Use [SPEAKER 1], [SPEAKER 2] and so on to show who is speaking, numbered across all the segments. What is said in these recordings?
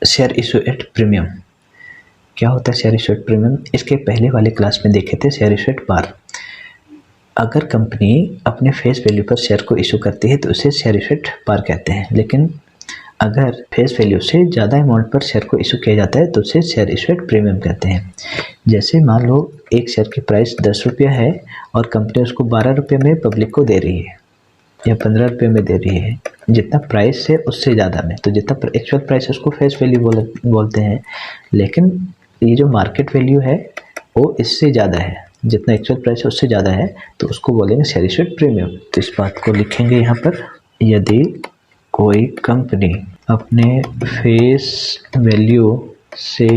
[SPEAKER 1] Share issue at premium. क्या होता है शेयर इशू एट प्रीमियम? इसके पहले वाले क्लास में देखे थे शेयर इशू एट पार। अगर कंपनी अपने फेस वैल्यू पर शेयर को इशू करती है तो उसे शेयर इशू एट पार कहते हैं, लेकिन अगर फेस वैल्यू से ज़्यादा अमाउंट पर शेयर को इशू किया जाता है तो उसे शेयर इशू एट प्रीमियम कहते हैं। जैसे मान लो एक शेयर की प्राइस 10 रुपया है और कंपनी उसको 12 रुपये में पब्लिक को दे रही है या 15 रुपये में दे रही है, जितना प्राइस है उससे ज़्यादा में, तो जितना एक्चुअल प्राइस है उसको फेस वैल्यू बोलते हैं, लेकिन ये जो मार्केट वैल्यू है वो इससे ज़्यादा है, जितना एक्चुअल प्राइस है उससे ज़्यादा है, तो उसको बोलेंगे शेयर इशू एट प्रीमियम। तो इस बात को लिखेंगे यहाँ पर, यदि कोई कंपनी अपने फेस वैल्यू से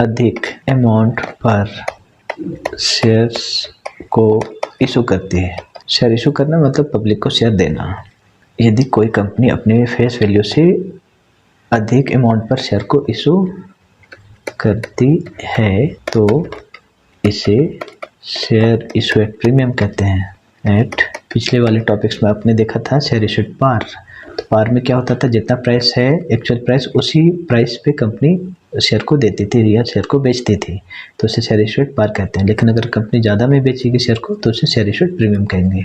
[SPEAKER 1] अधिक अमाउंट पर शेयर्स को इशू करती है। शेयर इशू करना मतलब पब्लिक को शेयर देना। यदि कोई कंपनी अपने फेस वैल्यू से अधिक अमाउंट पर शेयर को इशू करती है तो इसे शेयर इशू एट प्रीमियम कहते हैं। एट पिछले वाले टॉपिक्स में आपने देखा था शेयर इशू एट पार। तो पार में क्या होता था, जितना प्राइस है एक्चुअल प्राइस उसी प्राइस पे कंपनी शेयर को देती थी या शेयर को बेचती थी, तो उसे शेयर इशू एट पार कहते हैं। लेकिन अगर कंपनी ज़्यादा में बेचेगी शेयर को तो उसे शेयर इशू एट प्रीमियम कहेंगे।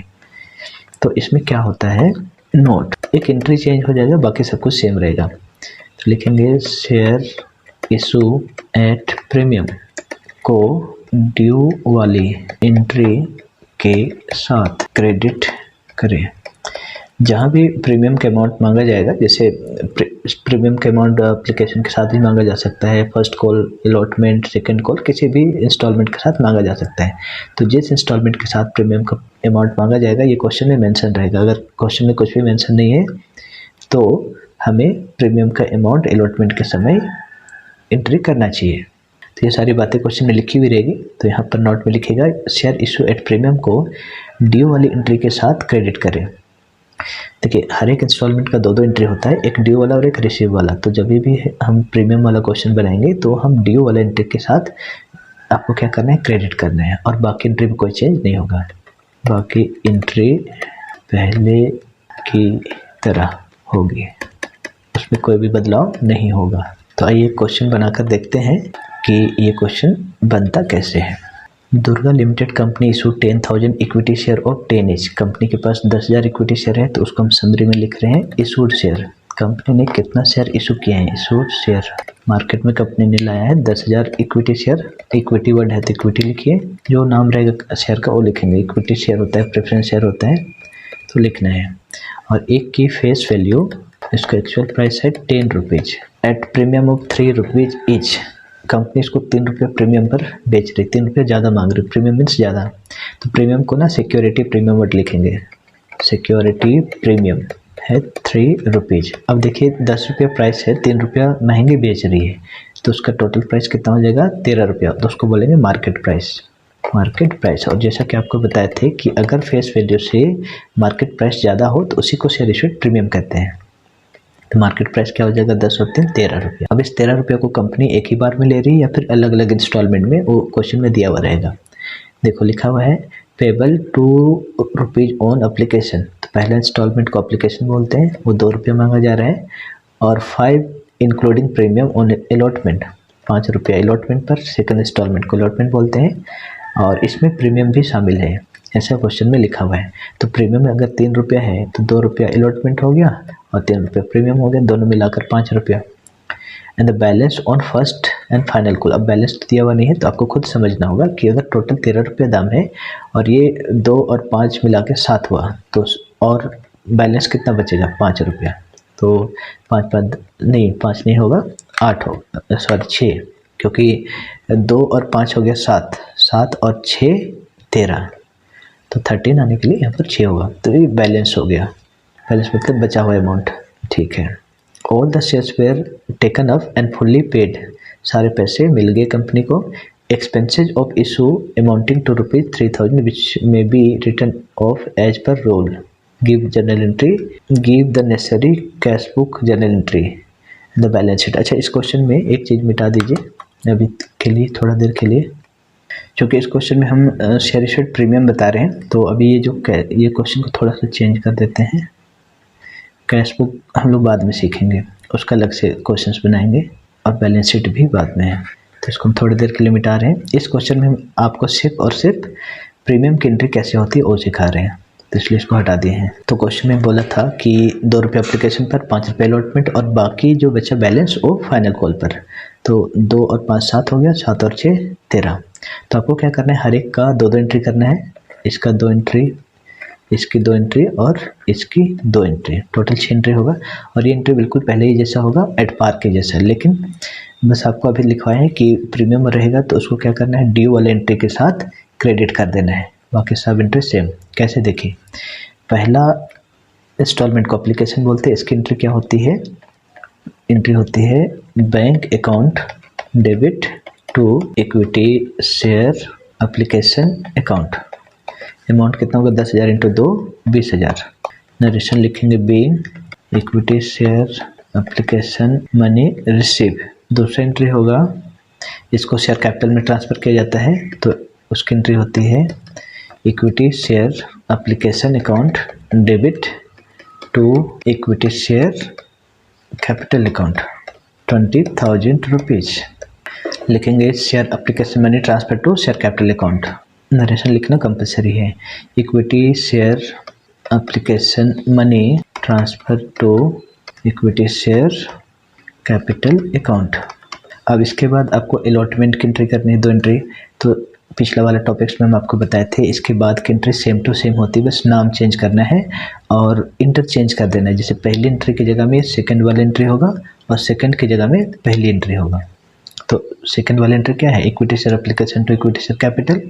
[SPEAKER 1] तो इसमें क्या होता है, नोट एक एंट्री चेंज हो जाएगा, बाकी सब कुछ सेम रहेगा। तो लिखेंगे शेयर इशू एट प्रीमियम को ड्यू वाली एंट्री के साथ क्रेडिट करें। जहाँ भी प्रीमियम का अमाउंट मांगा जाएगा, जैसे प्रीमियम का अमाउंट एप्लीकेशन के साथ भी मांगा जा सकता है, first call, allotment, second call, किसी भी इंस्टॉलमेंट के साथ मांगा जा सकता है। तो जिस इंस्टॉलमेंट के साथ प्रीमियम का अमाउंट मांगा जाएगा ये क्वेश्चन में मेंशन रहेगा। अगर क्वेश्चन में कुछ भी मेंशन नहीं है तो हमें प्रीमियम का अमाउंट अलॉटमेंट के समय एंट्री करना चाहिए। तो ये सारी बातें क्वेश्चन में लिखी हुई रहेगी। तो यहाँ पर नोट में लिखेगा शेयर इशू एट प्रीमियम को ड्यू वाली एंट्री के साथ क्रेडिट करें। देखिए हर एक इंस्टॉलमेंट का दो एंट्री होता है, एक ड्यू वाला और एक रिसीव वाला। तो जब भी हम प्रीमियम वाला क्वेश्चन बनाएंगे तो हम ड्यू वाला एंट्री के साथ आपको क्या करना है, क्रेडिट करना है, और बाकी एंट्री में कोई चेंज नहीं होगा। बाकी एंट्री पहले की तरह होगी, उसमें कोई भी बदलाव नहीं होगा। तो आइए क्वेश्चन बनाकर देखते हैं कि ये क्वेश्चन बनता कैसे है। Durga limited company issue 10,000 equity share और 10 ईच। कंपनी के पास 10,000 इक्विटी शेयर है, तो उसको हम समरी में लिख रहे हैं इशूड शेयर। कंपनी ने कितना शेयर इशू किए हैं, इशूड शेयर। मार्केट में कंपनी ने लाया है 10,000 इक्विटी शेयर। इक्विटी वर्ड है तो इक्विटी लिखिए, जो नाम रहेगा शेयर का वो लिखेंगे। इक्विटी शेयर होता है, प्रेफरेंस शेयर होता है, तो लिखना है। और एक की फेस वैल्यू, इसका एक्चुअल प्राइस है 10 rupees at premium of 3 rupees each. Company इसको 3 रुपये प्रीमियम पर बेच रही, 3 रुपये ज़्यादा मांग रही, प्रीमियम मीन्स ज़्यादा। तो प्रीमियम को ना सिक्योरिटी प्रीमियम वर्ड लिखेंगे। सिक्योरिटी प्रीमियम है 3 रुपीज़। अब देखिए 10 रुपये प्राइस है, 3 रुपया महंगी बेच रही है, तो उसका टोटल प्राइस कितना हो जाएगा, 13 रुपया। तो उसको बोलेंगे मार्केट प्राइस। Market price. और जैसा कि आपको बताए थे कि अगर फेस वैल्यू से मार्केट प्राइस ज़्यादा हो तो उसी को शेयर इशू एट प्रीमियम कहते हैं। तो मार्केट प्राइस क्या हो जाएगा, 10 होते हैं 13 रुपये। अब इस 13 रुपये को कंपनी एक ही बार में ले रही है या फिर अलग अलग इंस्टॉलमेंट में, वो क्वेश्चन में दिया हुआ रहेगा। देखो लिखा हुआ है पेबल 2 रुपीज़ ऑन एप्लीकेशन। तो पहला इंस्टॉलमेंट को एप्लीकेशन बोलते हैं, वो 2 रुपये मांगा जा रहा है। और 5 इंक्लूडिंग प्रीमियम ऑन अलॉटमेंट, 5 रुपये अलॉटमेंट पर। सेकंड इंस्टॉलमेंट को अलॉटमेंट बोलते हैं और इसमें प्रीमियम भी शामिल है, ऐसा क्वेश्चन में लिखा हुआ है। तो प्रीमियम अगर 3 रुपया है तो 2 रुपया अलॉटमेंट हो गया और 3 रुपये प्रीमियम हो गया, दोनों मिलाकर 5 रुपया। And the balance on first and final call. अब बैलेंस दिया हुआ नहीं है तो आपको खुद समझना होगा कि अगर टोटल 13 रुपये दाम है और ये 2 और 5 मिला के 7 हुआ, तो और बैलेंस कितना बचेगा, 5 रुपया। तो 5 नहीं होगा, 8 होगा, सॉरी 6, क्योंकि 2 और 5 हो गया 7, 7 और 6 13, तो 13 आने के लिए यहाँ पर 6 होगा। तो ये बैलेंस हो गया, बैलेंस मतलब बचा हुआ अमाउंट, ठीक है। All the shares were taken up and fully paid. सारे पैसे मिल गए कंपनी को। Expenses of issue amounting to ₹3,000 which may be written off as per rule. Give journal entry, give the necessary cash book journal entry, the balance sheet. अच्छा, इस question में एक चीज़ मिटा दीजिए अभी के लिए, थोड़ा देर के लिए, क्योंकि इस क्वेश्चन में हम शेयर इशू एट प्रीमियम बता रहे हैं। तो अभी ये क्वेश्चन को थोड़ा सा चेंज कर देते हैं। कैश बुक हम लोग बाद में सीखेंगे, उसका अलग से क्वेश्चंस बनाएंगे। और बैलेंस शीट भी बाद में है। तो इसको हम थोड़ी देर के लिए मिटा रहे हैं। इस क्वेश्चन में हम आपको सिर्फ और सिर्फ प्रीमियम की एंट्री कैसे होती है वो सिखा रहे हैं, तो इसलिए इसको हटा दिए हैं। तो क्वेश्चन में बोला था कि 2 रुपये एप्लीकेशन पर, 5 रुपये अलॉटमेंट और बाकी जो बचा बैलेंस वो फाइनल कॉल पर। तो 2 और 5 7 हो गया, 7 और 6 13। तो आपको क्या करना है, हर एक का 2 एंट्री करना है। इसका 2 एंट्री, इसकी 2 एंट्री और इसकी 2 एंट्री, टोटल 6 एंट्री होगा। और ये एंट्री बिल्कुल पहले ही जैसा होगा, एट पार के जैसा, लेकिन बस आपको अभी लिखवाया है कि प्रीमियम रहेगा तो उसको क्या करना है, ड्यू वाले एंट्री के साथ क्रेडिट कर देना है, बाकी सब एंट्री सेम। कैसे देखिए, पहला इंस्टॉलमेंट को एप्लीकेशन बोलते हैं। इसकी एंट्री क्या होती है, एंट्री होती है bank account debit to equity share application account. Amount कितना होगा, 10,000 इंटू 2 20,000। नरेशन लिखेंगे being equity share application money receive. दूसरा एंट्री होगा, इसको शेयर कैपिटल में ट्रांसफ़र किया जाता है तो उसकी एंट्री होती है equity share application account debit to equity share capital account 20,000 rupees. लिखेंगे share application money transfer to share capital account. Narration लिखना कंपलसरी है, equity share application money transfer to equity share capital account. अब इसके बाद आपको allotment की entry करनी है, 2 एंट्री। तो पिछला वाला टॉपिक्स में हम आपको बताए थे, इसके बाद की एंट्री सेम टू सेम होती है, बस नाम चेंज करना है और इंटरचेंज कर देना है। जैसे पहली एंट्री की जगह में सेकंड वाला एंट्री होगा और सेकंड की जगह में पहली एंट्री होगा। तो सेकंड वाला एंट्री क्या है, equity share application to equity share capital,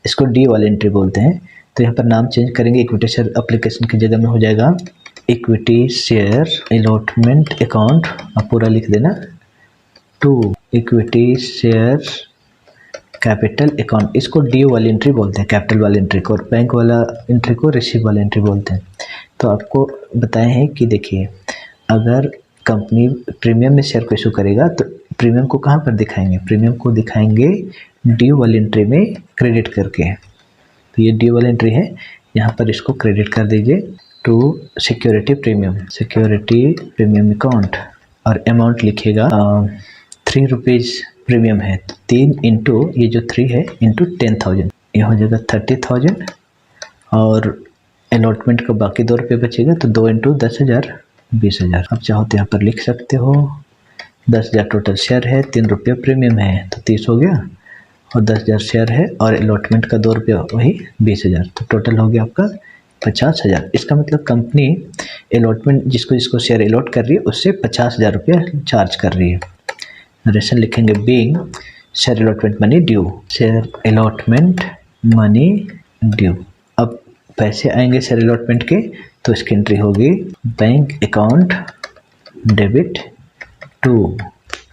[SPEAKER 1] इसको डी वाली एंट्री बोलते हैं। तो यहाँ पर नाम चेंज करेंगे, इक्विटी शेयर एप्लीकेशन की जगह में हो जाएगा इक्विटी शेयर अलॉटमेंट अकाउंट, अब पूरा लिख देना, to equity share capital account. इसको डी वाली एंट्री बोलते हैं, कैपिटल वाली एंट्री को, और बैंक वाला एंट्री को रिसीव वाली एंट्री बोलते हैं। तो आपको बताए हैं कि देखिए, अगर कंपनी प्रीमियम में शेयर को इशू करेगा तो प्रीमियम को कहाँ पर दिखाएंगे, प्रीमियम को दिखाएंगे ड्यू वाली एंट्री में क्रेडिट करके। तो ये ड्यू वाली एंट्री है, यहाँ पर इसको क्रेडिट कर दीजिए to security premium, security premium account, और अमाउंट लिखिएगा 3 रुपीज़ प्रीमियम है, तो 3 इंटू ये जो 3 है इंटू 10,000, ये हो जाएगा 30,000। और अलॉटमेंट का बाकी 2 रुपये बचेगा, तो 2 इंटू 10,000 20,000। अब चाहो तो यहाँ पर लिख सकते हो 10,000 टोटल शेयर है, 3 रुपये प्रीमियम है तो 30 हो गया, और 10,000 शेयर है और अलॉटमेंट का 2 रुपये वही 20,000, तो टोटल हो गया आपका 50,000। इसका मतलब कंपनी अलॉटमेंट जिसको शेयर अलॉट कर रही है उससे 50,000 रुपये चार्ज कर रही है। नरेशन लिखेंगे being share allotment money due, share allotment money due. अब पैसे आएंगे शेयर अलॉटमेंट के, तो इसकी एंट्री होगी bank account debit to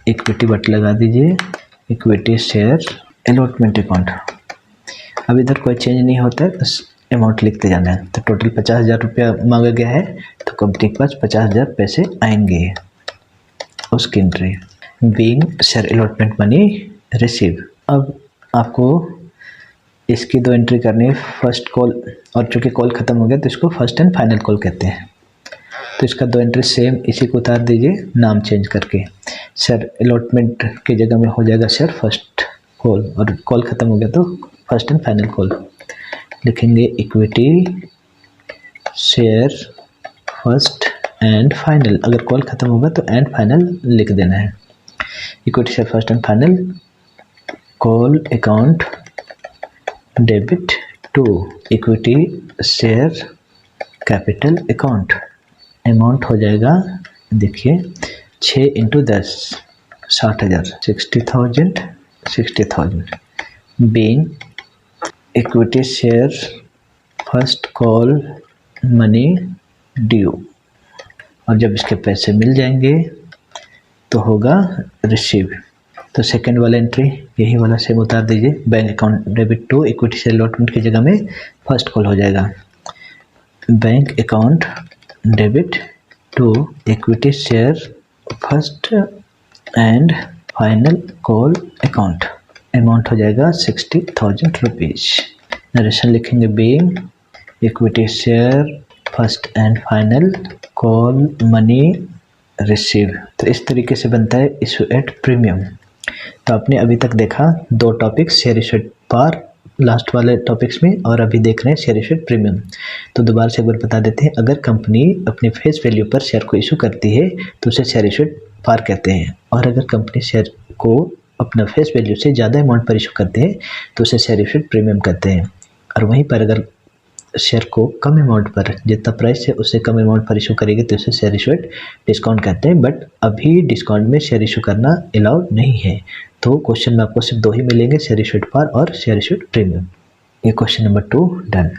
[SPEAKER 1] equity, but लगा दीजिए इक्विटी शेयर अलॉटमेंट अकाउंट। अब इधर कोई चेंज नहीं होता है, बस अमाउंट लिखते जाना है। तो टोटल 50,000 रुपया मांगा गया है, तो कंपनी के पास 50,000 पैसे आएंगे। उसकी entry being share allotment money receive. अब आपको इसकी 2 एंट्री करनी है, फर्स्ट कॉल, और चूँकि कॉल ख़त्म हो गया तो इसको फर्स्ट एंड फाइनल कॉल कहते हैं। तो इसका 2 एंट्री सेम, इसी को उतार दीजिए नाम चेंज करके, शेयर अलॉटमेंट की जगह में हो जाएगा शेयर फर्स्ट कॉल, और कॉल ख़त्म हो गया तो फर्स्ट एंड फाइनल कॉल। लिखेंगे equity share first and final, अगर कॉल ख़त्म होगा तो एंड फाइनल लिख देना है। Equity share first and final call account debit to equity share capital account. Amount हो जाएगा, देखिए 6 into 10 60,000, 60,000 being equity share first call money due. और जब इसके पैसे मिल जाएंगे तो होगा रिसीव। तो सेकंड वाला एंट्री यही वाला सेम उतार दीजिए, bank account debit to equity share allotment की जगह में फर्स्ट कॉल हो जाएगा bank account debit to equity share first and final call account. Amount हो जाएगा 60,000 रुपीज़। नरेशन लिखेंगे being equity share first and final call money receive. तो इस तरीके से बनता है इशू एट प्रीमियम। तो आपने अभी तक देखा दो topics, share issue at par last वाले टॉपिक्स में, और अभी देख रहे हैं शेयर इशू एट प्रीमियम। तो दोबारा से एक बार बता देते हैं, अगर कंपनी अपने फेस वैल्यू पर शेयर को इशू करती है तो उसे शेयर इशू एट पार कहते हैं, और अगर कंपनी शेयर को अपना फेस वैल्यू से ज़्यादा अमाउंट पर इशू करते हैं तो उसे शेयर इशू एट प्रीमियम कहते हैं। और वहीं पर अगर शेयर को कम अमाउंट पर, जितना प्राइस है उससे कम अमाउंट पर इशू करेगी तो उसे शेयर इशू एट डिस्काउंट कहते हैं। बट अभी डिस्काउंट में शेयर इशू करना अलाउड नहीं है। तो क्वेश्चन में आपको सिर्फ दो ही मिलेंगे, शेयर इशू एट पार और शेयर इशू एट प्रीमियम। ये क्वेश्चन नंबर 2 डन।